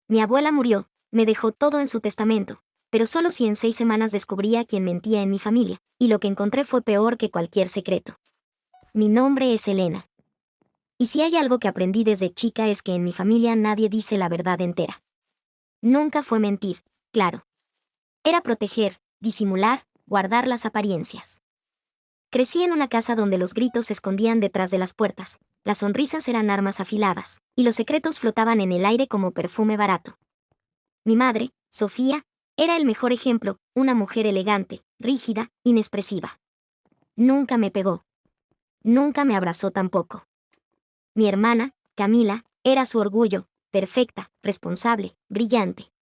Mi abuela murió, me dejó todo en su testamento, pero solo si en 6 semanas descubría quién mentía en mi familia, y lo que encontré fue peor que cualquier secreto. Mi nombre es Elena. Y si hay algo que aprendí desde chica es que en mi familia nadie dice la verdad entera. Nunca fue mentir, claro. Era proteger, disimular, guardar las apariencias. Crecí en una casa donde los gritos se escondían detrás de las puertas, las sonrisas eran armas afiladas, y los secretos flotaban en el aire como perfume barato. Mi madre, Sofía, era el mejor ejemplo, una mujer elegante, rígida, inexpresiva. Nunca me pegó. Nunca me abrazó tampoco. Mi hermana, Camila, era su orgullo, perfecta, responsable, brillante.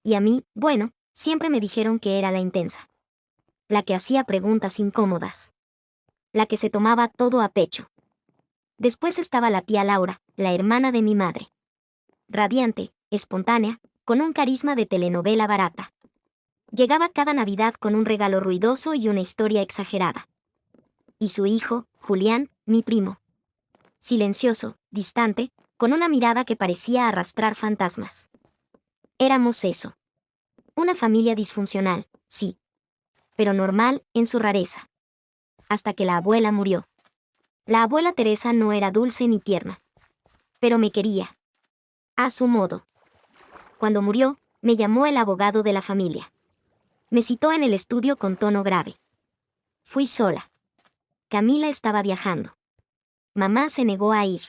Y a mí, bueno, siempre me dijeron que era la intensa. La que hacía preguntas incómodas. La que se tomaba todo a pecho. Después estaba la tía Laura, la hermana de mi madre. Radiante, espontánea, con un carisma de telenovela barata. Llegaba cada Navidad con un regalo ruidoso y una historia exagerada. Y su hijo, Julián, mi primo. Silencioso, distante, con una mirada que parecía arrastrar fantasmas. Éramos eso. Una familia disfuncional, sí. Pero normal en su rareza. Hasta que la abuela murió. La abuela Teresa no era dulce ni tierna. Pero me quería. A su modo. Cuando murió, me llamó el abogado de la familia. Me citó en el estudio con tono grave. Fui sola. Camila estaba viajando. Mamá se negó a ir.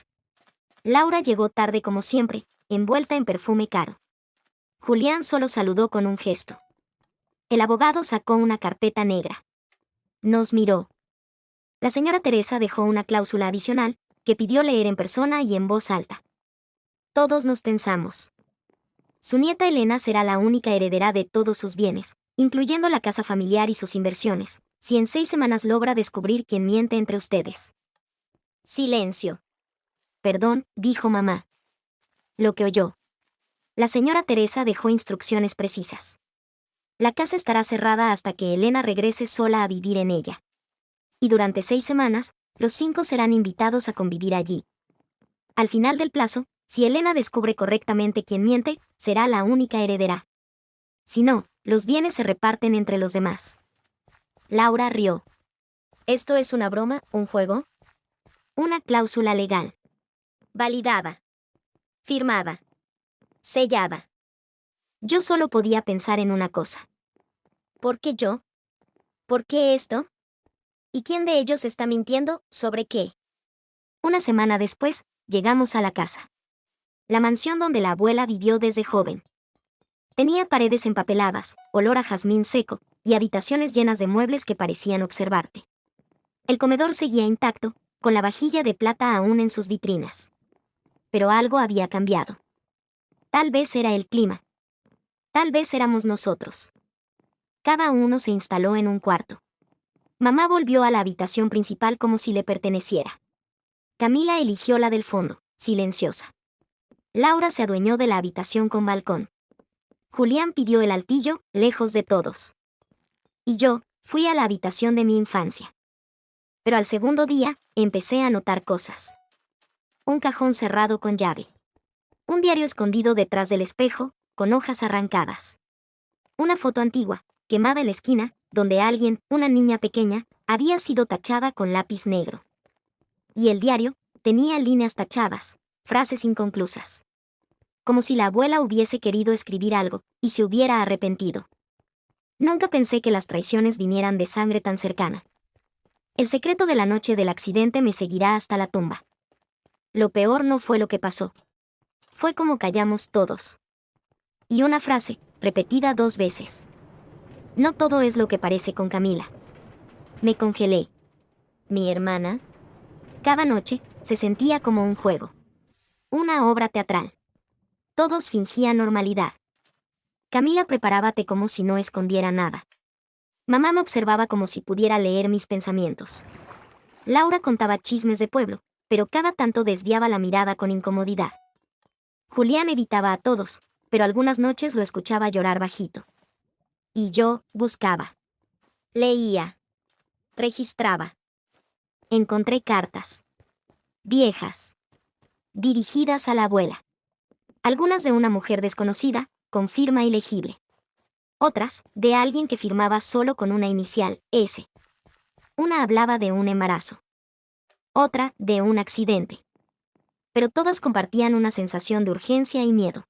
Laura llegó tarde como siempre, envuelta en perfume caro. Julián solo saludó con un gesto. El abogado sacó una carpeta negra. Nos miró. La señora Teresa dejó una cláusula adicional, que pidió leer en persona y en voz alta. Todos nos tensamos. Su nieta Elena será la única heredera de todos sus bienes, incluyendo la casa familiar y sus inversiones, si en 6 semanas logra descubrir quién miente entre ustedes. Silencio. Perdón, dijo mamá. Lo que oyó. La señora Teresa dejó instrucciones precisas. La casa estará cerrada hasta que Elena regrese sola a vivir en ella. Y durante 6 semanas, los 5 serán invitados a convivir allí. Al final del plazo, si Elena descubre correctamente quién miente, será la única heredera. Si no, los bienes se reparten entre los demás. Laura rió. ¿Esto es una broma, un juego? Una cláusula legal. Validada. Firmada. Sellada. Yo solo podía pensar en una cosa. ¿Por qué yo? ¿Por qué esto? ¿Y quién de ellos está mintiendo? ¿Sobre qué? Una semana después, llegamos a la casa. La mansión donde la abuela vivió desde joven. Tenía paredes empapeladas, olor a jazmín seco, y habitaciones llenas de muebles que parecían observarte. El comedor seguía intacto, con la vajilla de plata aún en sus vitrinas. Pero algo había cambiado. Tal vez era el clima. Tal vez éramos nosotros. Cada uno se instaló en un cuarto. Mamá volvió a la habitación principal como si le perteneciera. Camila eligió la del fondo, silenciosa. Laura se adueñó de la habitación con balcón. Julián pidió el altillo, lejos de todos. Y yo, fui a la habitación de mi infancia. Pero al segundo día, empecé a notar cosas. Un cajón cerrado con llave. Un diario escondido detrás del espejo, con hojas arrancadas. Una foto antigua, quemada en la esquina, donde alguien, una niña pequeña, había sido tachada con lápiz negro. Y el diario tenía líneas tachadas, frases inconclusas. Como si la abuela hubiese querido escribir algo, y se hubiera arrepentido. Nunca pensé que las traiciones vinieran de sangre tan cercana. El secreto de la noche del accidente me seguirá hasta la tumba. Lo peor no fue lo que pasó. Fue como callamos todos. Y una frase, repetida 2 veces. No todo es lo que parece con Camila. Me congelé. Mi hermana. Cada noche, se sentía como un juego. Una obra teatral. Todos fingían normalidad. Camila preparaba té como si no escondiera nada. Mamá me observaba como si pudiera leer mis pensamientos. Laura contaba chismes de pueblo, pero cada tanto desviaba la mirada con incomodidad. Julián evitaba a todos, pero algunas noches lo escuchaba llorar bajito. Y yo, buscaba. Leía. Registraba. Encontré cartas. Viejas. Dirigidas a la abuela. Algunas de una mujer desconocida, con firma ilegible. Otras, de alguien que firmaba solo con una inicial, S. Una hablaba de un embarazo. Otra, de un accidente. Pero todas compartían una sensación de urgencia y miedo.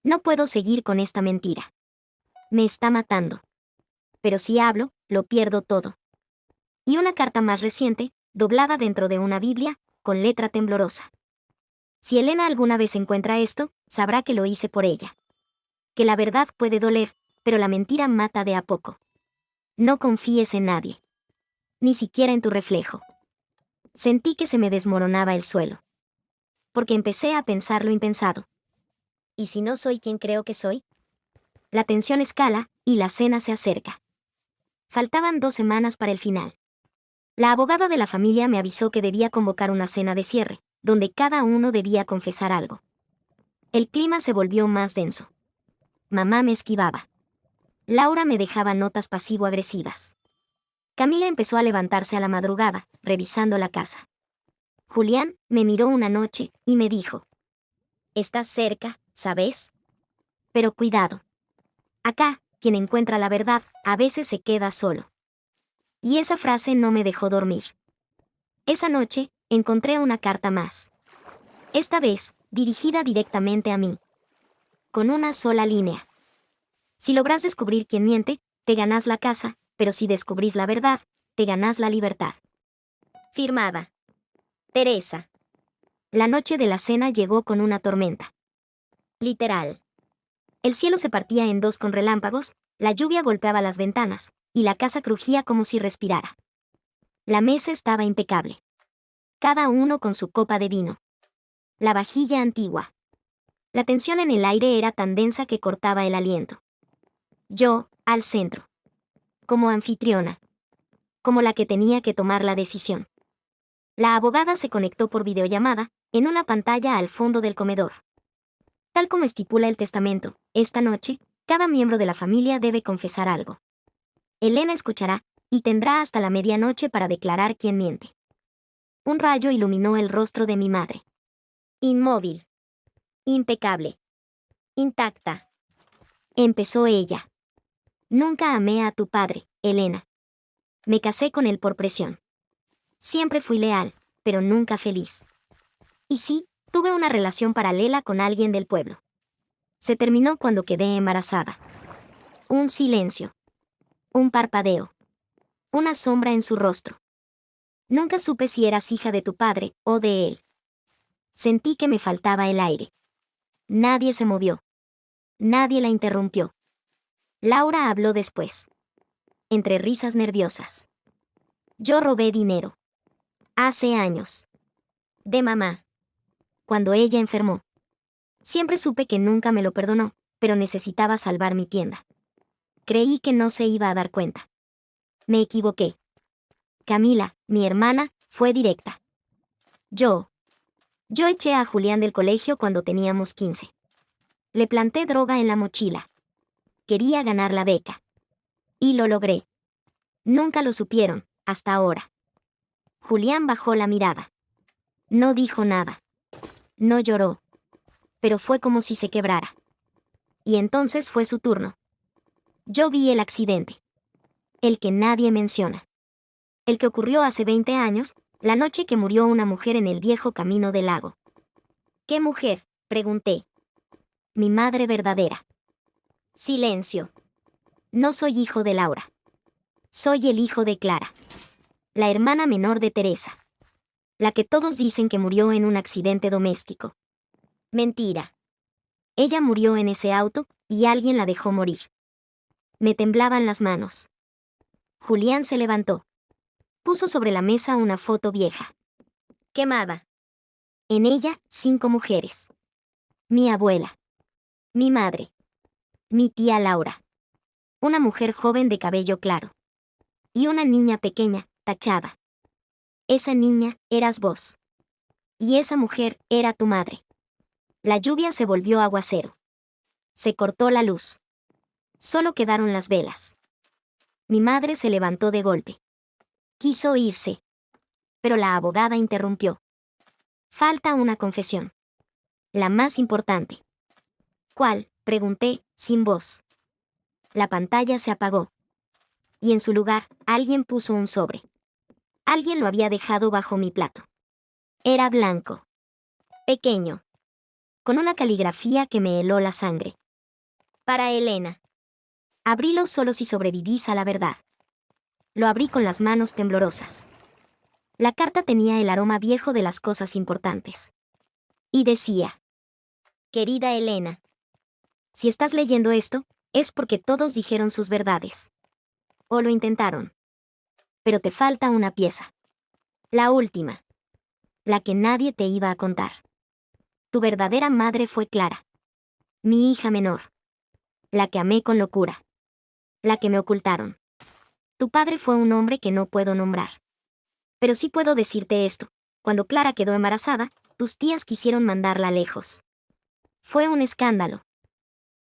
No puedo seguir con esta mentira. Me está matando. Pero si hablo, lo pierdo todo. Y una carta más reciente, doblada dentro de una Biblia, con letra temblorosa. Si Elena alguna vez encuentra esto, sabrá que lo hice por ella. Que la verdad puede doler, pero la mentira mata de a poco. No confíes en nadie. Ni siquiera en tu reflejo. Sentí que se me desmoronaba el suelo. Porque empecé a pensar lo impensado. ¿Y si no soy quien creo que soy? La tensión escala, y la cena se acerca. Faltaban 2 semanas para el final. La abogada de la familia me avisó que debía convocar una cena de cierre, donde cada uno debía confesar algo. El clima se volvió más denso. Mamá me esquivaba. Laura me dejaba notas pasivo-agresivas. Camila empezó a levantarse a la madrugada, revisando la casa. Julián me miró una noche y me dijo: «Estás cerca, ¿sabes? Pero cuidado. Acá, quien encuentra la verdad, a veces se queda solo». Y esa frase no me dejó dormir. Esa noche, encontré una carta más. Esta vez, dirigida directamente a mí. Con una sola línea. Si logras descubrir quién miente, te ganás la casa, pero si descubrís la verdad, te ganás la libertad. Firmada: Teresa. La noche de la cena llegó con una tormenta. Literal. El cielo se partía en dos con relámpagos, la lluvia golpeaba las ventanas, y la casa crujía como si respirara. La mesa estaba impecable. Cada uno con su copa de vino. La vajilla antigua. La tensión en el aire era tan densa que cortaba el aliento. Yo, al centro. Como anfitriona. Como la que tenía que tomar la decisión. La abogada se conectó por videollamada, en una pantalla al fondo del comedor. Tal como estipula el testamento, esta noche, cada miembro de la familia debe confesar algo. Elena escuchará, y tendrá hasta la medianoche para declarar quién miente. Un rayo iluminó el rostro de mi madre. Inmóvil. Impecable. Intacta. Empezó ella. Nunca amé a tu padre, Elena. Me casé con él por presión. Siempre fui leal, pero nunca feliz. Y sí, tuve una relación paralela con alguien del pueblo. Se terminó cuando quedé embarazada. Un silencio. Un parpadeo. Una sombra en su rostro. Nunca supe si eras hija de tu padre o de él. Sentí que me faltaba el aire. Nadie se movió. Nadie la interrumpió. Laura habló después. Entre risas nerviosas. Yo robé dinero. Hace años. De mamá. Cuando ella enfermó. Siempre supe que nunca me lo perdonó, pero necesitaba salvar mi tienda. Creí que no se iba a dar cuenta. Me equivoqué. Camila, mi hermana, fue directa. Yo eché a Julián del colegio cuando teníamos 15. Le planté droga en la mochila. Quería ganar la beca. Y lo logré. Nunca lo supieron, hasta ahora. Julián bajó la mirada. No dijo nada. No lloró. Pero fue como si se quebrara. Y entonces fue su turno. Yo vi el accidente. El que nadie menciona. El que ocurrió hace 20 años, la noche que murió una mujer en el viejo camino del lago. ¿Qué mujer?, pregunté. Mi madre verdadera. Silencio. No soy hijo de Laura. Soy el hijo de Clara. La hermana menor de Teresa. La que todos dicen que murió en un accidente doméstico. Mentira. Ella murió en ese auto, y alguien la dejó morir. Me temblaban las manos. Julián se levantó. Puso sobre la mesa una foto vieja. Quemada. En ella, 5 mujeres. Mi abuela. Mi madre. Mi tía Laura. Una mujer joven de cabello claro. Y una niña pequeña, tachada. Esa niña, eras vos. Y esa mujer, era tu madre. La lluvia se volvió aguacero. Se cortó la luz. Solo quedaron las velas. Mi madre se levantó de golpe. Quiso irse. Pero la abogada interrumpió. Falta una confesión. La más importante. ¿Cuál?, pregunté, sin voz. La pantalla se apagó. Y en su lugar, alguien puso un sobre. Alguien lo había dejado bajo mi plato. Era blanco. Pequeño. Con una caligrafía que me heló la sangre. Para Elena. Abrílo solo si sobrevivís a la verdad. Lo abrí con las manos temblorosas. La carta tenía el aroma viejo de las cosas importantes. Y decía: querida Elena, si estás leyendo esto, es porque todos dijeron sus verdades. O lo intentaron. Pero te falta una pieza. La última. La que nadie te iba a contar. Tu verdadera madre fue Clara. Mi hija menor. La que amé con locura. La que me ocultaron. Tu padre fue un hombre que no puedo nombrar. Pero sí puedo decirte esto. Cuando Clara quedó embarazada, tus tías quisieron mandarla lejos. Fue un escándalo.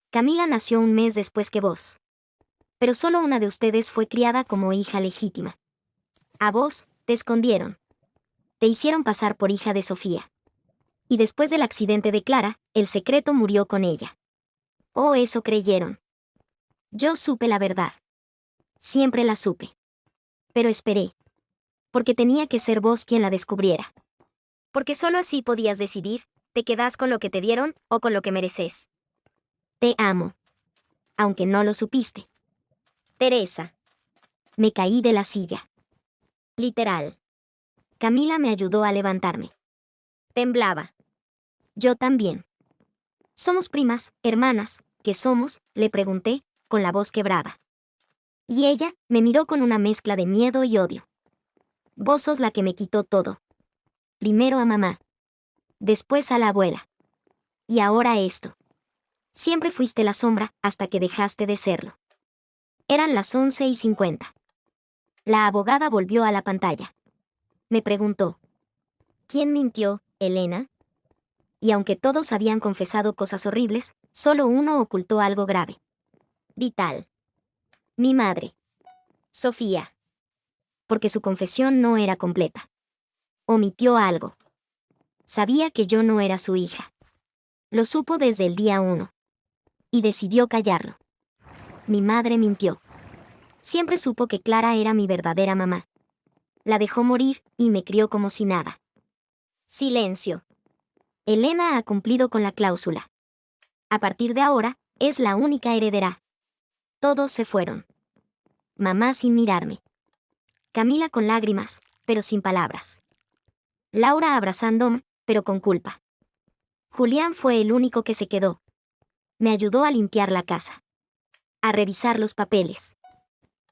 Camila nació un mes después que vos. Pero solo una de ustedes fue criada como hija legítima. A vos, te escondieron. Te hicieron pasar por hija de Sofía. Y después del accidente de Clara, el secreto murió con ella. Oh, eso creyeron. Yo supe la verdad. Siempre la supe. Pero esperé. Porque tenía que ser vos quien la descubriera. Porque solo así podías decidir, te quedás con lo que te dieron o con lo que mereces. Te amo. Aunque no lo supiste. Teresa. Me caí de la silla. Literal. Camila me ayudó a levantarme. Temblaba. Yo también. ¿Somos primas, hermanas, qué somos?, le pregunté, con la voz quebrada. Y ella me miró con una mezcla de miedo y odio. Vos sos la que me quitó todo. Primero a mamá. Después a la abuela. Y ahora esto. Siempre fuiste la sombra hasta que dejaste de serlo. Eran las 11:50. La abogada volvió a la pantalla. Me preguntó: ¿quién mintió, Elena? Y aunque todos habían confesado cosas horribles, solo uno ocultó algo grave. Vital. Mi madre. Sofía. Porque su confesión no era completa. Omitió algo. Sabía que yo no era su hija. Lo supo desde el día 1. Y decidió callarlo. Mi madre mintió. Siempre supo que Clara era mi verdadera mamá. La dejó morir y me crió como si nada. Silencio. Elena ha cumplido con la cláusula. A partir de ahora, es la única heredera. Todos se fueron. Mamá sin mirarme. Camila con lágrimas, pero sin palabras. Laura abrazándome, pero con culpa. Julián fue el único que se quedó. Me ayudó a limpiar la casa. A revisar los papeles.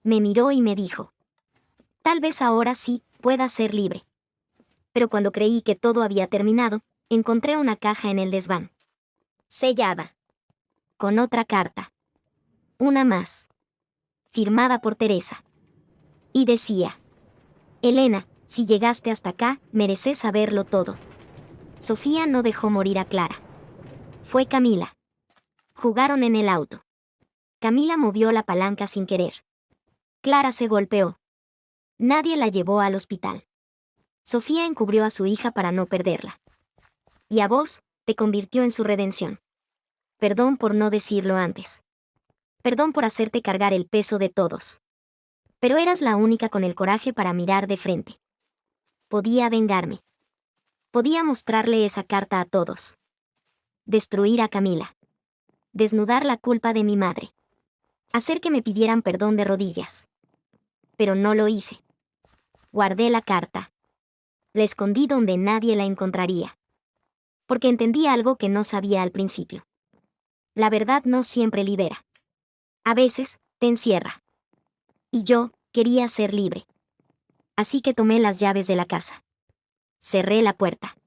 Me miró y me dijo: tal vez ahora sí pueda ser libre. Pero cuando creí que todo había terminado, encontré una caja en el desván. Sellada. Con otra carta. Una más. Firmada por Teresa. Y decía: Elena, si llegaste hasta acá, mereces saberlo todo. Sofía no dejó morir a Clara. Fue Camila. Jugaron en el auto. Camila movió la palanca sin querer. Clara se golpeó. Nadie la llevó al hospital. Sofía encubrió a su hija para no perderla. Y a vos, te convirtió en su redención. Perdón por no decirlo antes. Perdón por hacerte cargar el peso de todos. Pero eras la única con el coraje para mirar de frente. Podía vengarme. Podía mostrarle esa carta a todos. Destruir a Camila. Desnudar la culpa de mi madre. Hacer que me pidieran perdón de rodillas. Pero no lo hice. Guardé la carta. La escondí donde nadie la encontraría. Porque entendí algo que no sabía al principio. La verdad no siempre libera. A veces, te encierra. Y yo quería ser libre. Así que tomé las llaves de la casa. Cerré la puerta.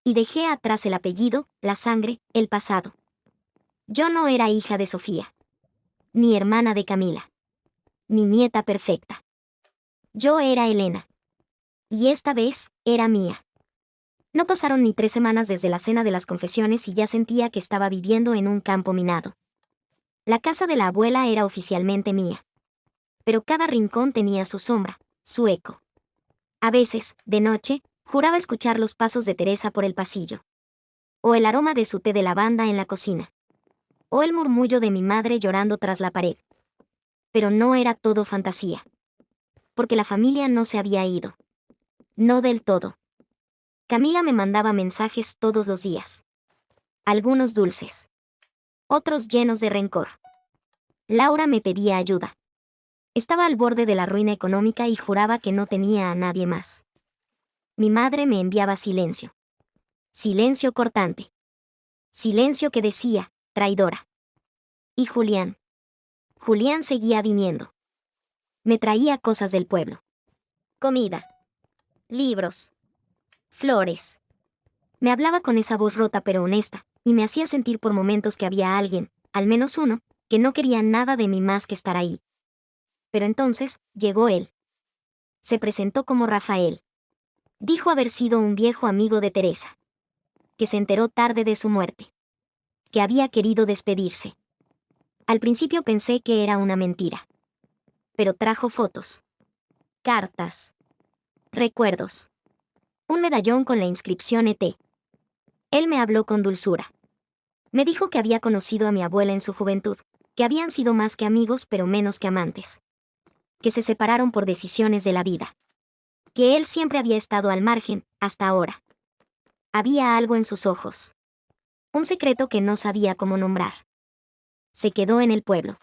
Y dejé atrás el apellido, la sangre, el pasado. Yo no era hija de Sofía. Ni hermana de Camila. Ni nieta perfecta. Yo era Elena. Y esta vez, era mía. No pasaron ni 3 semanas desde la cena de las confesiones y ya sentía que estaba viviendo en un campo minado. La casa de la abuela era oficialmente mía. Pero cada rincón tenía su sombra, su eco. A veces, de noche, juraba escuchar los pasos de Teresa por el pasillo. O el aroma de su té de lavanda en la cocina. o el murmullo de mi madre llorando tras la pared. Pero no era todo fantasía. Porque la familia no se había ido. No del todo. Camila me mandaba mensajes todos los días. Algunos dulces. Otros llenos de rencor. Laura me pedía ayuda. Estaba al borde de la ruina económica y juraba que no tenía a nadie más. Mi madre me enviaba silencio. Silencio cortante. Silencio que decía, traidora. Y Julián. Julián seguía viniendo. Me traía cosas del pueblo. Comida. Libros. Flores. Me hablaba con esa voz rota pero honesta, y me hacía sentir por momentos que había alguien, al menos uno, que no quería nada de mí más que estar ahí. Pero entonces, llegó él. Se presentó como Rafael. Dijo haber sido un viejo amigo de Teresa. Que se enteró tarde de su muerte. Que había querido despedirse. Al principio pensé que era una mentira. Pero trajo fotos. Cartas. Recuerdos. Un medallón con la inscripción ET. Él me habló con dulzura. Me dijo que había conocido a mi abuela en su juventud, que habían sido más que amigos pero menos que amantes. Que se separaron por decisiones de la vida. Que él siempre había estado al margen, hasta ahora. Había algo en sus ojos. Un secreto que no sabía cómo nombrar. Se quedó en el pueblo.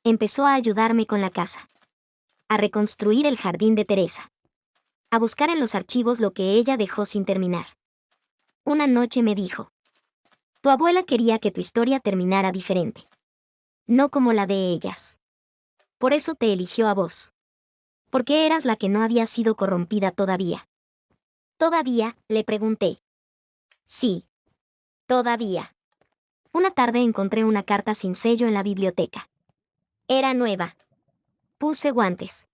Empezó a ayudarme con la casa. A reconstruir el jardín de Teresa. A buscar en los archivos lo que ella dejó sin terminar. Una noche me dijo: tu abuela quería que tu historia terminara diferente. No como la de ellas. Por eso te eligió a vos. Porque eras la que no había sido corrompida todavía. ¿Todavía?, le pregunté. Sí. Todavía. Una tarde encontré una carta sin sello en la biblioteca. Era nueva. Puse guantes.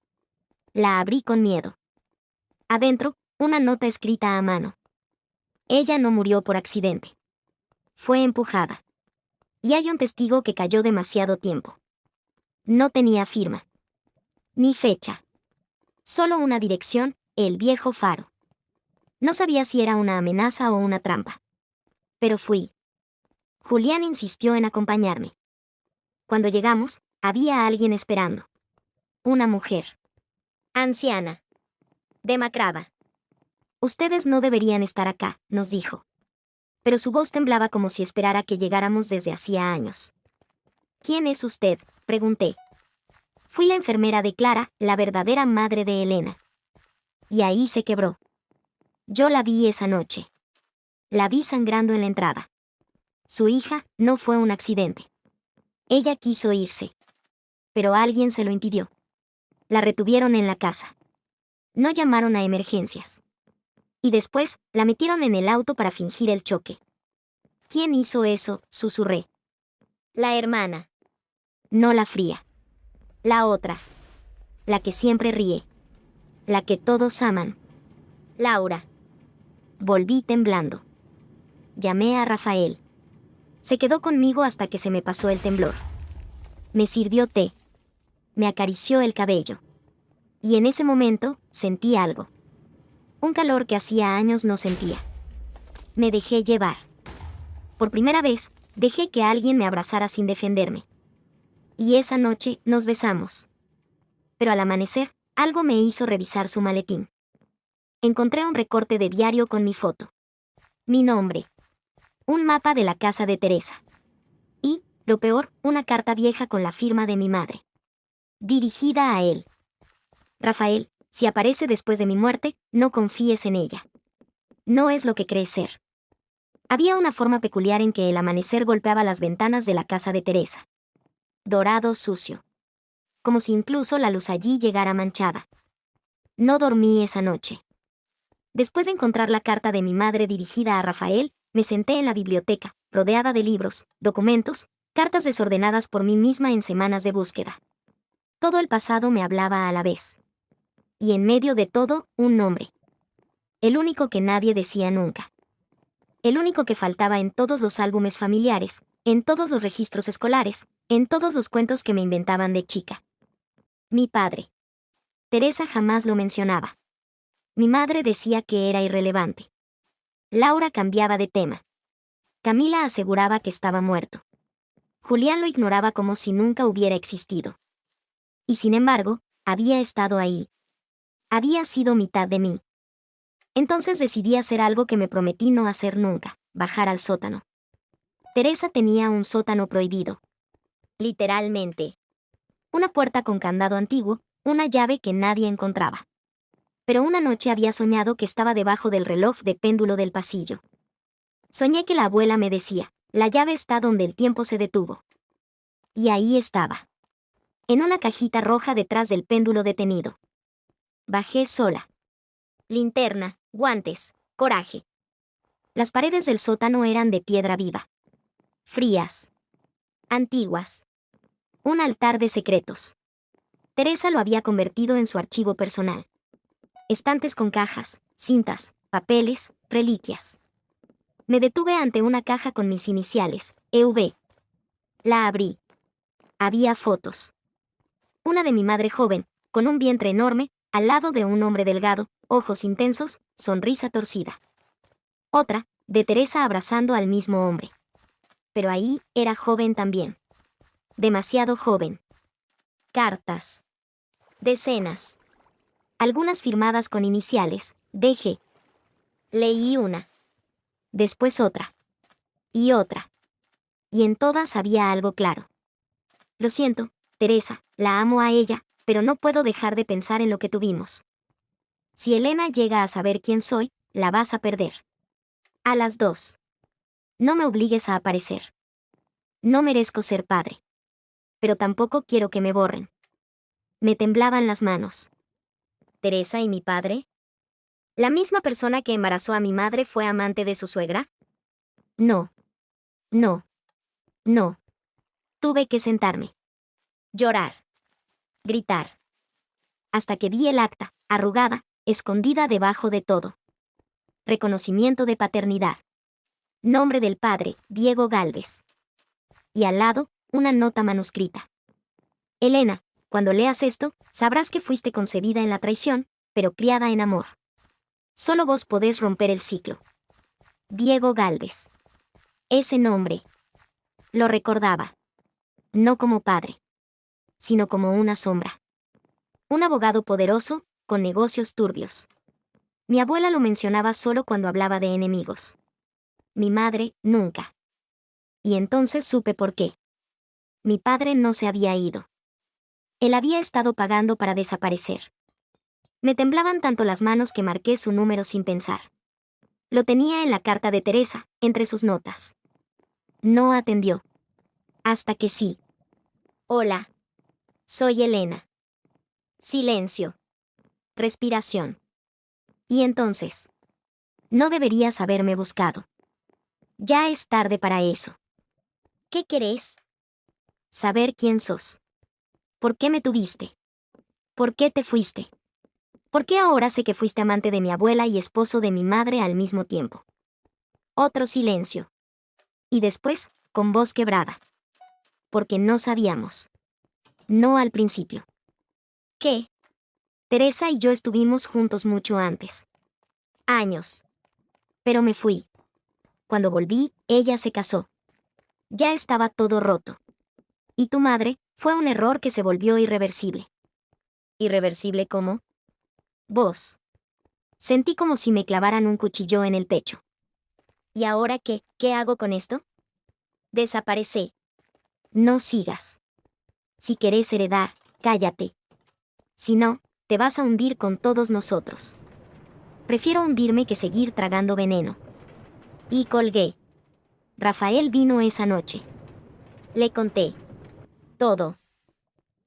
La abrí con miedo. Adentro, una nota escrita a mano. Ella no murió por accidente. Fue empujada. Y hay un testigo que cayó demasiado tiempo. No tenía firma. Ni fecha. Solo una dirección, el viejo faro. No sabía si era una amenaza o una trampa. Pero fui. Julián insistió en acompañarme. Cuando llegamos, había alguien esperando. Una mujer. Anciana. Demacrada. Ustedes no deberían estar acá, nos dijo. Pero su voz temblaba como si esperara que llegáramos desde hacía años. ¿Quién es usted?, pregunté. Fui la enfermera de Clara, la verdadera madre de Elena. Y ahí se quebró. Yo la vi esa noche. La vi sangrando en la entrada. Su hija no fue un accidente. Ella quiso irse. Pero alguien se lo impidió. La retuvieron en la casa. No llamaron a emergencias. Y después, la metieron en el auto para fingir el choque. ¿Quién hizo eso?, susurré. La hermana. No la fría. La otra. La que siempre ríe. La que todos aman. Laura. Volví temblando. Llamé a Rafael. Se quedó conmigo hasta que se me pasó el temblor. Me sirvió té. Me acarició el cabello. Y en ese momento, sentí algo. Un calor que hacía años no sentía. Me dejé llevar. Por primera vez, dejé que alguien me abrazara sin defenderme. Y esa noche, nos besamos. Pero al amanecer, algo me hizo revisar su maletín. Encontré un recorte de diario con mi foto. Mi nombre. Un mapa de la casa de Teresa. Y, lo peor, una carta vieja con la firma de mi madre. Dirigida a él. Rafael, si aparece después de mi muerte, no confíes en ella. No es lo que crees ser. Había una forma peculiar en que el amanecer golpeaba las ventanas de la casa de Teresa. Dorado sucio. Como si incluso la luz allí llegara manchada. No dormí esa noche. Después de encontrar la carta de mi madre dirigida a Rafael, me senté en la biblioteca, rodeada de libros, documentos, cartas desordenadas por mí misma en semanas de búsqueda. Todo el pasado me hablaba a la vez. Y en medio de todo, un nombre. El único que nadie decía nunca. El único que faltaba en todos los álbumes familiares, en todos los registros escolares, en todos los cuentos que me inventaban de chica. Mi padre. Teresa jamás lo mencionaba. Mi madre decía que era irrelevante. Laura cambiaba de tema. Camila aseguraba que estaba muerto. Julián lo ignoraba como si nunca hubiera existido. Y sin embargo, había estado ahí. Había sido mitad de mí. Entonces decidí hacer algo que me prometí no hacer nunca, bajar al sótano. Teresa tenía un sótano prohibido. Literalmente. Una puerta con candado antiguo, una llave que nadie encontraba. Pero una noche había soñado que estaba debajo del reloj de péndulo del pasillo. Soñé que la abuela me decía, la llave está donde el tiempo se detuvo. Y ahí estaba. En una cajita roja detrás del péndulo detenido. Bajé sola. Linterna, guantes, coraje. Las paredes del sótano eran de piedra viva. Frías. Antiguas. Un altar de secretos. Teresa lo había convertido en su archivo personal. Estantes con cajas, cintas, papeles, reliquias. Me detuve ante una caja con mis iniciales, EV. La abrí. Había fotos. Una de mi madre joven, con un vientre enorme, al lado de un hombre delgado, ojos intensos, sonrisa torcida. Otra, de Teresa abrazando al mismo hombre. Pero ahí era joven también. Demasiado joven. Cartas. Decenas. Algunas firmadas con iniciales, DG. Leí una. Después otra. Y otra. Y en todas había algo claro. Lo siento, Teresa, la amo a ella, pero no puedo dejar de pensar en lo que tuvimos. Si Elena llega a saber quién soy, la vas a perder. A las 2. No me obligues a aparecer. No merezco ser padre. Pero tampoco quiero que me borren. Me temblaban las manos. ¿Teresa y mi padre? ¿La misma persona que embarazó a mi madre fue amante de su suegra? No. No. No. Tuve que sentarme. Llorar. Gritar. Hasta que vi el acta, arrugada, escondida debajo de todo. Reconocimiento de paternidad. Nombre del padre, Diego Gálvez. Y al lado, una nota manuscrita. Elena, cuando leas esto, sabrás que fuiste concebida en la traición, pero criada en amor. Solo vos podés romper el ciclo. Diego Gálvez. Ese nombre. Lo recordaba. No como padre, sino como una sombra. Un abogado poderoso, con negocios turbios. Mi abuela lo mencionaba solo cuando hablaba de enemigos. Mi madre, nunca. Y entonces supe por qué. Mi padre no se había ido. Él había estado pagando para desaparecer. Me temblaban tanto las manos que marqué su número sin pensar. Lo tenía en la carta de Teresa, entre sus notas. No atendió. Hasta que sí. Hola. Soy Elena. Silencio. Respiración. Y entonces. No deberías haberme buscado. Ya es tarde para eso. ¿Qué querés? Saber quién sos. ¿Por qué me tuviste? ¿Por qué te fuiste? ¿Por qué ahora sé que fuiste amante de mi abuela y esposo de mi madre al mismo tiempo? Otro silencio. Y después, con voz quebrada. Porque no sabíamos. No al principio. ¿Qué? Teresa y yo estuvimos juntos mucho antes. Años. Pero me fui. Cuando volví, ella se casó. Ya estaba todo roto. Y tu madre, fue un error que se volvió irreversible. ¿Irreversible cómo? Vos. Sentí como si me clavaran un cuchillo en el pecho. ¿Y ahora qué? ¿Qué hago con esto? Desaparecé. No sigas. Si querés heredar, cállate. Si no, te vas a hundir con todos nosotros. Prefiero hundirme que seguir tragando veneno. Y colgué. Rafael vino esa noche. Le conté. Todo.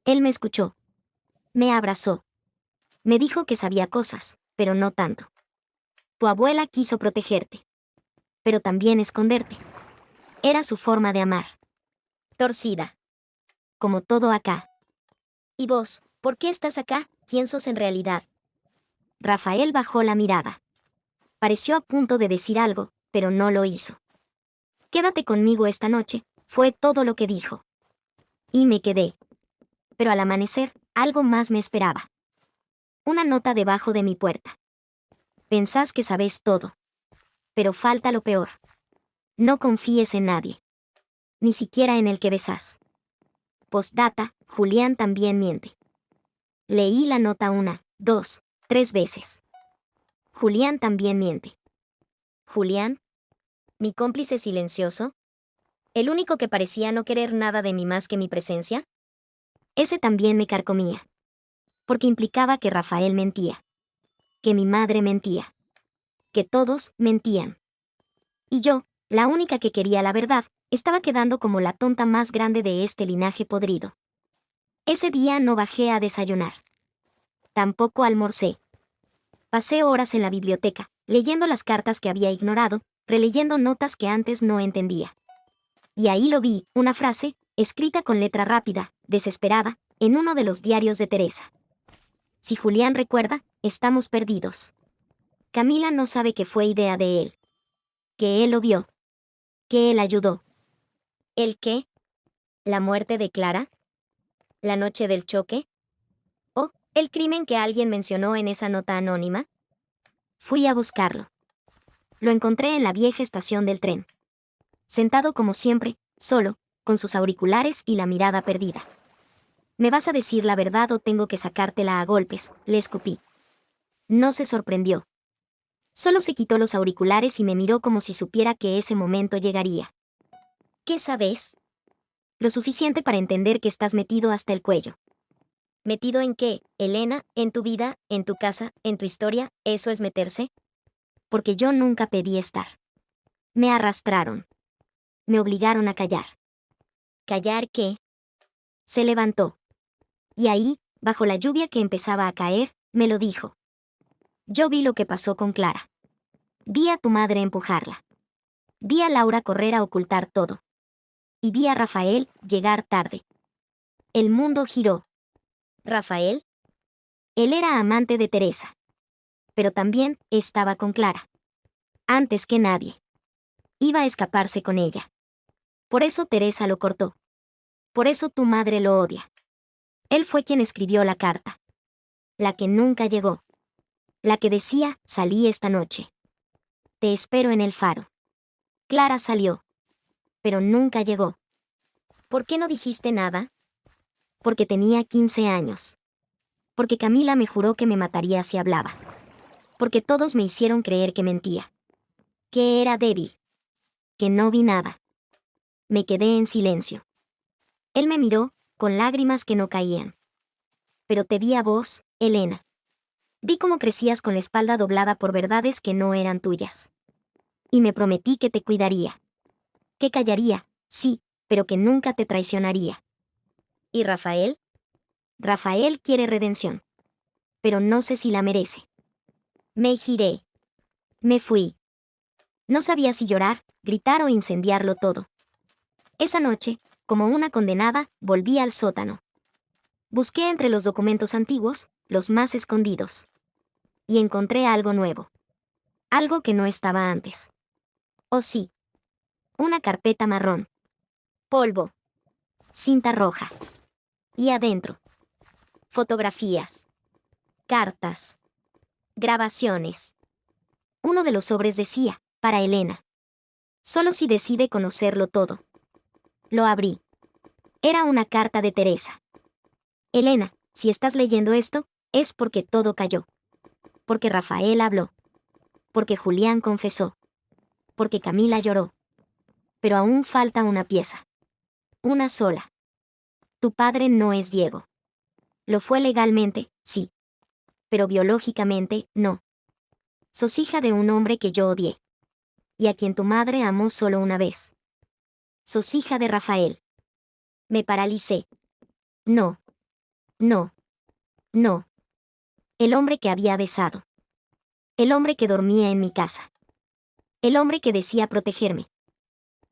Él me escuchó. Me abrazó. Me dijo que sabía cosas, pero no tanto. Tu abuela quiso protegerte. Pero también esconderte. Era su forma de amar. Torcida. Como todo acá. ¿Y vos, por qué estás acá? ¿Quién sos en realidad? Rafael bajó la mirada. Pareció a punto de decir algo, pero no lo hizo. Quédate conmigo esta noche, fue todo lo que dijo. Y me quedé. Pero al amanecer, algo más me esperaba. Una nota debajo de mi puerta. Pensás que sabés todo. Pero falta lo peor. No confíes en nadie. ni siquiera en el que besás. Postdata, Julián también miente. Leí la nota 1, 2, 3 veces. Julián también miente. Julián, mi cómplice silencioso, el único que parecía no querer nada de mí más que mi presencia. Ese también me carcomía. Porque implicaba que Rafael mentía. Que mi madre mentía. Que todos mentían. Y yo, la única que quería la verdad, estaba quedando como la tonta más grande de este linaje podrido. Ese día no bajé a desayunar. Tampoco almorcé. Pasé horas en la biblioteca, leyendo las cartas que había ignorado, releyendo notas que antes no entendía. Y ahí lo vi, una frase, escrita con letra rápida, desesperada, en uno de los diarios de Teresa. Si Julián recuerda, estamos perdidos. Camila no sabe que fue idea de él. Que él lo vio. Que él ayudó. ¿El qué? ¿La muerte de Clara? ¿La noche del choque? ¿O el crimen que alguien mencionó en esa nota anónima? Fui a buscarlo. Lo encontré en la vieja estación del tren. Sentado como siempre, solo, con sus auriculares y la mirada perdida. ¿Me vas a decir la verdad o tengo que sacártela a golpes?, le escupí. No se sorprendió. Solo se quitó los auriculares y me miró como si supiera que ese momento llegaría. ¿Qué sabes? Lo suficiente para entender que estás metido hasta el cuello. ¿Metido en qué, Elena? ¿En tu vida, en tu casa, en tu historia? ¿Eso es meterse? Porque yo nunca pedí estar. Me arrastraron. Me obligaron a callar. ¿Callar qué? Se levantó. Y ahí, bajo la lluvia que empezaba a caer, me lo dijo. Yo vi lo que pasó con Clara. Vi a tu madre empujarla. Vi a Laura correr a ocultar todo. Y vi a Rafael llegar tarde. El mundo giró. ¿Rafael? Él era amante de Teresa. Pero también estaba con Clara. Antes que nadie. Iba a escaparse con ella. Por eso Teresa lo cortó. Por eso tu madre lo odia. Él fue quien escribió la carta. La que nunca llegó. La que decía, salí esta noche. Te espero en el faro. Clara salió. Pero nunca llegó. ¿Por qué no dijiste nada? Porque tenía 15 años. Porque Camila me juró que me mataría si hablaba. Porque todos me hicieron creer que mentía. Que era débil. Que no vi nada. Me quedé en silencio. Él me miró, con lágrimas que no caían. Pero te vi a vos, Elena. Vi cómo crecías con la espalda doblada por verdades que no eran tuyas. Y me prometí que te cuidaría. Que callaría, sí, pero que nunca te traicionaría. ¿Y Rafael? Rafael quiere redención. Pero no sé si la merece. Me giré. Me fui. No sabía si llorar, gritar o incendiarlo todo. Esa noche, como una condenada, volví al sótano. Busqué entre los documentos antiguos, los más escondidos. Y encontré algo nuevo. Algo que no estaba antes. Oh sí. Una carpeta marrón. Polvo. Cinta roja. Y adentro. Fotografías. Cartas. Grabaciones. Uno de los sobres decía, para Elena. Solo si decide conocerlo todo. Lo abrí. Era una carta de Teresa. Elena, si estás leyendo esto, es porque todo cayó. Porque Rafael habló. Porque Julián confesó. Porque Camila lloró. Pero aún falta una pieza. Una sola. Tu padre no es Diego. Lo fue legalmente, sí. Pero biológicamente, no. Sos hija de un hombre que yo odié. Y a quien tu madre amó solo una vez. Sos hija de Rafael. Me paralicé. No. No. No. El hombre que había besado. El hombre que dormía en mi casa. El hombre que decía protegerme.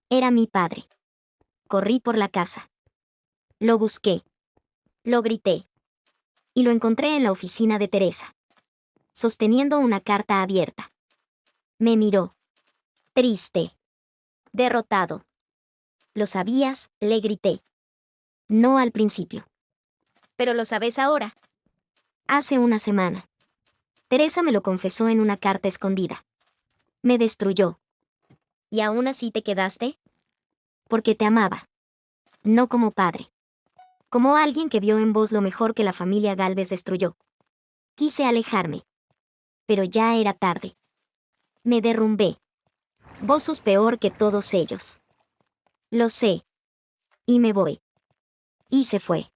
Era mi padre. Corrí por la casa. Lo busqué. Lo grité. Y lo encontré en la oficina de Teresa. Sosteniendo una carta abierta. Me miró. Triste. Derrotado. ¿Lo sabías?, le grité. No al principio. Pero lo sabes ahora. Hace una semana. Teresa me lo confesó en una carta escondida. Me destruyó. ¿Y aún así te quedaste? Porque te amaba. No como padre. Como alguien que vio en vos lo mejor que la familia Gálvez destruyó. Quise alejarme. Pero ya era tarde. Me derrumbé. Vos sos peor que todos ellos. Lo sé. Y me voy. Y se fue.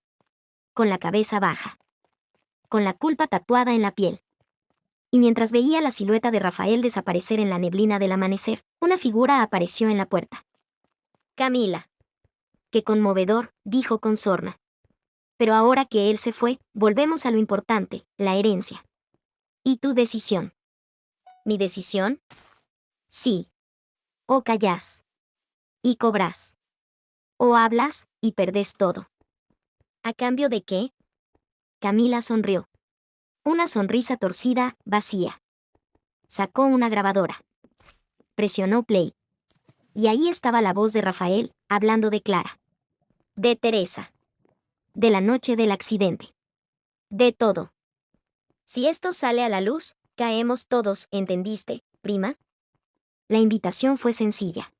Con la cabeza baja. Con la culpa tatuada en la piel. Y mientras veía la silueta de Rafael desaparecer en la neblina del amanecer, una figura apareció en la puerta. Camila. Qué conmovedor, dijo con sorna. Pero ahora que él se fue, volvemos a lo importante, la herencia. ¿Y tu decisión? ¿Mi decisión? Sí. O callás. Y cobrás. O hablas, y perdés todo. ¿A cambio de qué? Camila sonrió. Una sonrisa torcida, vacía. Sacó una grabadora. Presionó play. Y ahí estaba la voz de Rafael, hablando de Clara. De Teresa. De la noche del accidente. De todo. Si esto sale a la luz, caemos todos, ¿entendiste, prima? La invitación fue sencilla.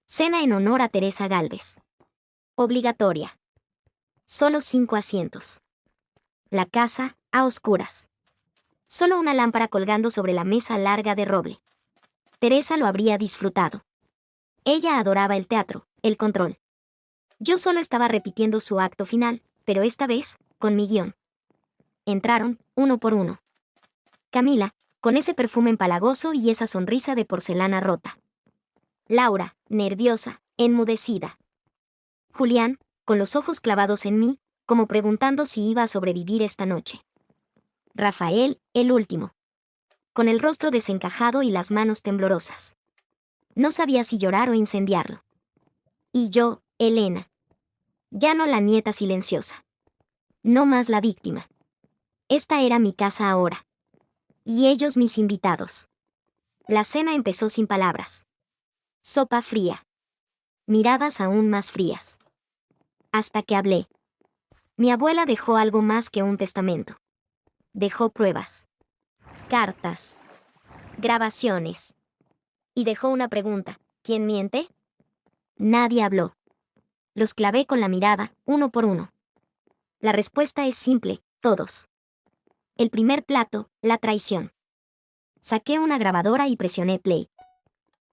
Cena en honor a Teresa Gálvez. Obligatoria. Solo 5 asientos. La casa, a oscuras. Solo una lámpara colgando sobre la mesa larga de roble. Teresa lo habría disfrutado. Ella adoraba el teatro, el control. Yo solo estaba repitiendo su acto final, pero esta vez, con mi guión. Entraron, uno por uno. Camila, con ese perfume empalagoso y esa sonrisa de porcelana rota. Laura, nerviosa, enmudecida. Julián, con los ojos clavados en mí, como preguntando si iba a sobrevivir esta noche. Rafael, el último. Con el rostro desencajado y las manos temblorosas. No sabía si llorar o incendiarlo. Y yo, Elena. Ya no la nieta silenciosa. No más la víctima. Esta era mi casa ahora. Y ellos mis invitados. La cena empezó sin palabras. Sopa fría. Miradas aún más frías. Hasta que hablé. Mi abuela dejó algo más que un testamento. Dejó pruebas. Cartas. Grabaciones. Y dejó una pregunta. ¿Quién miente? Nadie habló. Los clavé con la mirada, uno por uno. La respuesta es simple, todos. El primer plato, la traición. Saqué una grabadora y presioné play.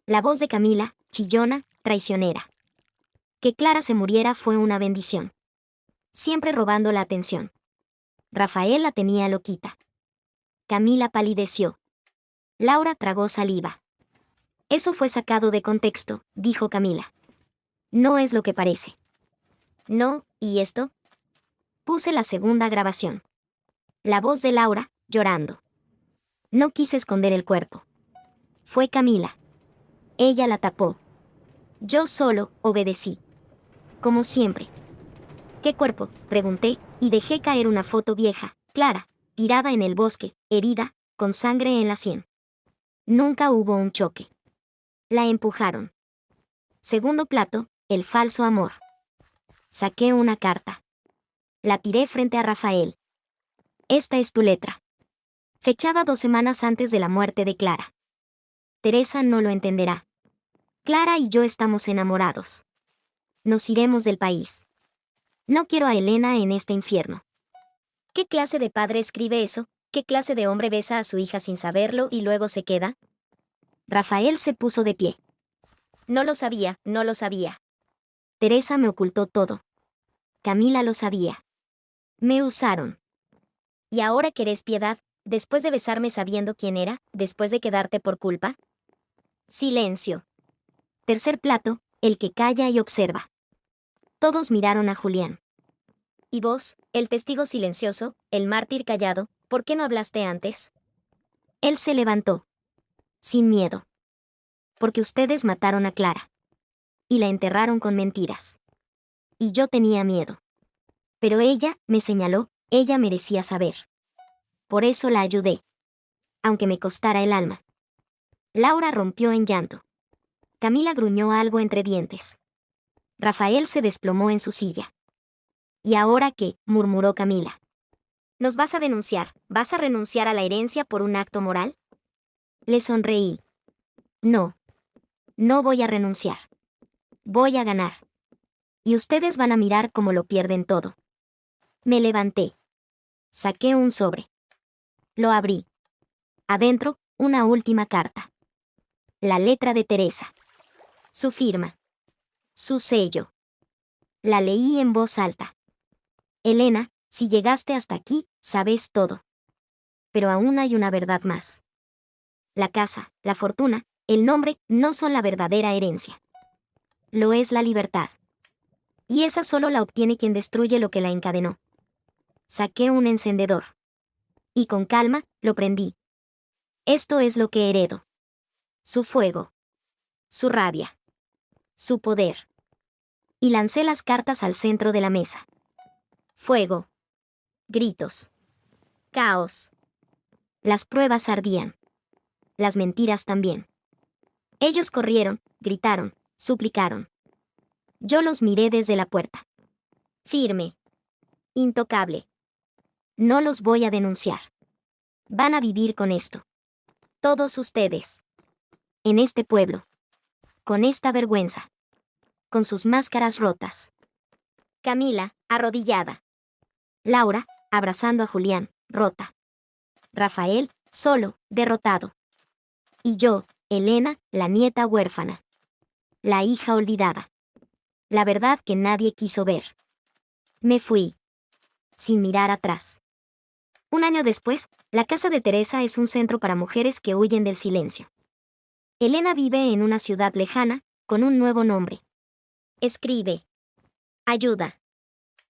La voz de Camila, chillona, traicionera. Que Clara se muriera fue una bendición. Siempre robando la atención. Rafael la tenía loquita. Camila palideció. Laura tragó saliva. Eso fue sacado de contexto, dijo Camila. No es lo que parece. No, ¿y esto? Puse la segunda grabación. La voz de Laura, llorando. No quise esconder el cuerpo. Fue Camila. Ella la tapó. Yo solo obedecí. Como siempre. ¿Qué cuerpo?, pregunté, y dejé caer una foto vieja, Clara, tirada en el bosque, herida, con sangre en la sien. Nunca hubo un choque. La empujaron. Segundo plato, el falso amor. Saqué una carta. La tiré frente a Rafael. Esta es tu letra. Fechada 2 semanas antes de la muerte de Clara. Teresa no lo entenderá. Clara y yo estamos enamorados. Nos iremos del país. No quiero a Elena en este infierno. ¿Qué clase de padre escribe eso? ¿Qué clase de hombre besa a su hija sin saberlo y luego se queda? Rafael se puso de pie. No lo sabía, no lo sabía. Teresa me ocultó todo. Camila lo sabía. Me usaron. ¿Y ahora querés piedad, después de besarme sabiendo quién era, después de quedarte por culpa? Silencio. Tercer plato, el que calla y observa. Todos miraron a Julián. ¿Y vos, el testigo silencioso, el mártir callado, por qué no hablaste antes? Él se levantó. Sin miedo. Porque ustedes mataron a Clara. Y la enterraron con mentiras. Y yo tenía miedo. Pero ella, me señaló, ella merecía saber. Por eso la ayudé. Aunque me costara el alma. Laura rompió en llanto. Camila gruñó algo entre dientes. Rafael se desplomó en su silla. ¿Y ahora qué?, murmuró Camila. ¿Nos vas a denunciar? ¿Vas a renunciar a la herencia por un acto moral? Le sonreí. No. No voy a renunciar. Voy a ganar. Y ustedes van a mirar cómo lo pierden todo. Me levanté. Saqué un sobre. Lo abrí. Adentro, una última carta. La letra de Teresa. Su firma. Su sello. La leí en voz alta. Elena, si llegaste hasta aquí, sabes todo. Pero aún hay una verdad más. La casa, la fortuna, el nombre, no son la verdadera herencia. Lo es la libertad. Y esa solo la obtiene quien destruye lo que la encadenó. Saqué un encendedor. Y con calma, lo prendí. Esto es lo que heredo. Su fuego. Su rabia. Su poder. Y lancé las cartas al centro de la mesa. Fuego. Gritos. Caos. Las pruebas ardían. Las mentiras también. Ellos corrieron, gritaron, suplicaron. Yo los miré desde la puerta. Firme. Intocable. No los voy a denunciar. Van a vivir con esto. Todos ustedes. En este pueblo. Con esta vergüenza. Con sus máscaras rotas. Camila, arrodillada. Laura, abrazando a Julián, rota. Rafael, solo, derrotado. Y yo, Elena, la nieta huérfana. La hija olvidada. La verdad que nadie quiso ver. Me fui. Sin mirar atrás. Un año después, la casa de Teresa es un centro para mujeres que huyen del silencio. Elena vive en una ciudad lejana, con un nuevo nombre. Escribe. Ayuda.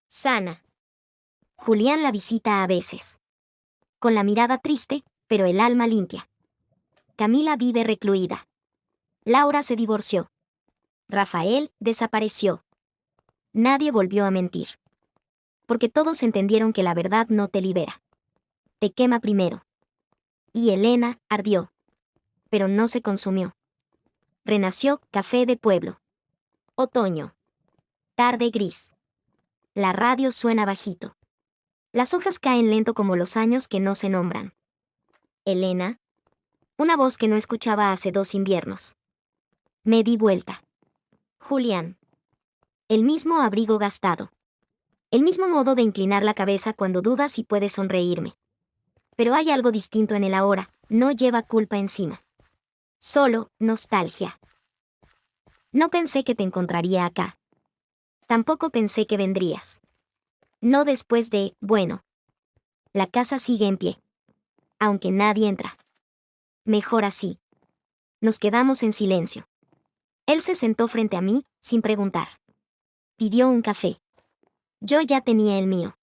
Sana. Julián la visita a veces. Con la mirada triste, pero el alma limpia. Camila vive recluida. Laura se divorció. Rafael desapareció. Nadie volvió a mentir. Porque todos entendieron que la verdad no te libera. Te quema primero. Y Elena ardió. Pero no se consumió. Renació Café de Pueblo. Otoño. Tarde gris. La radio suena bajito. Las hojas caen lento como los años que no se nombran. Elena. Una voz que no escuchaba hace 2 inviernos. Me di vuelta. Julián. El mismo abrigo gastado. El mismo modo de inclinar la cabeza cuando dudas y puedes sonreírme. Pero hay algo distinto en el ahora, no lleva culpa encima. Solo nostalgia. No pensé que te encontraría acá. Tampoco pensé que vendrías. No después de, bueno. La casa sigue en pie. Aunque nadie entra. Mejor así. Nos quedamos en silencio. Él se sentó frente a mí, sin preguntar. Pidió un café. Yo ya tenía el mío.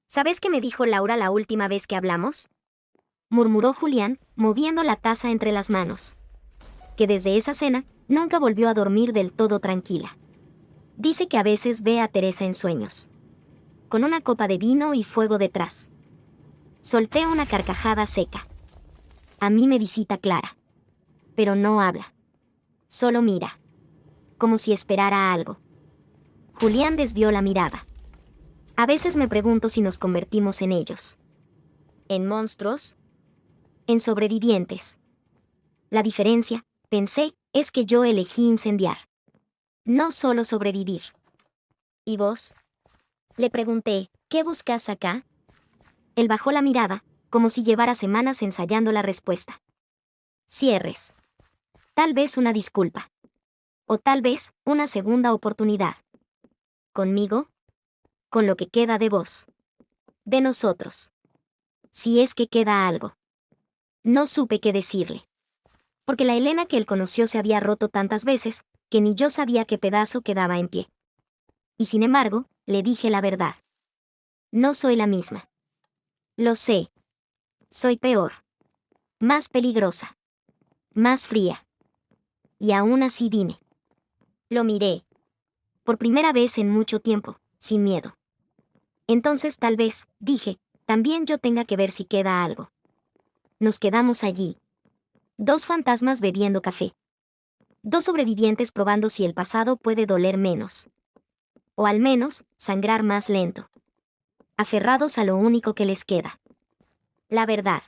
¿Sabes qué me dijo Laura la última vez que hablamos? Murmuró Julián, moviendo la taza entre las manos. Que desde esa cena, nunca volvió a dormir del todo tranquila. Dice que a veces ve a Teresa en sueños. Con una copa de vino y fuego detrás. Solté una carcajada seca. A mí me visita Clara. Pero no habla. Solo mira. Como si esperara algo. Julián desvió la mirada. A veces me pregunto si nos convertimos en ellos. ¿En monstruos? En sobrevivientes. La diferencia, pensé, es que yo elegí incendiar. No solo sobrevivir. ¿Y vos? Le pregunté, ¿qué buscas acá? Él bajó la mirada, como si llevara semanas ensayando la respuesta. Cierres. Tal vez una disculpa. O tal vez una segunda oportunidad. ¿Conmigo? Con lo que queda de vos. De nosotros. Si es que queda algo. No supe qué decirle. Porque la Elena que él conoció se había roto tantas veces, que ni yo sabía qué pedazo quedaba en pie. Y sin embargo, le dije la verdad. No soy la misma. Lo sé. Soy peor. Más peligrosa. Más fría. Y aún así vine. Lo miré. Por primera vez en mucho tiempo, sin miedo. Entonces tal vez, dije, también yo tenga que ver si queda algo. Nos quedamos allí. 2 fantasmas bebiendo café. 2 sobrevivientes probando si el pasado puede doler menos. O al menos, sangrar más lento. Aferrados a lo único que les queda. La verdad.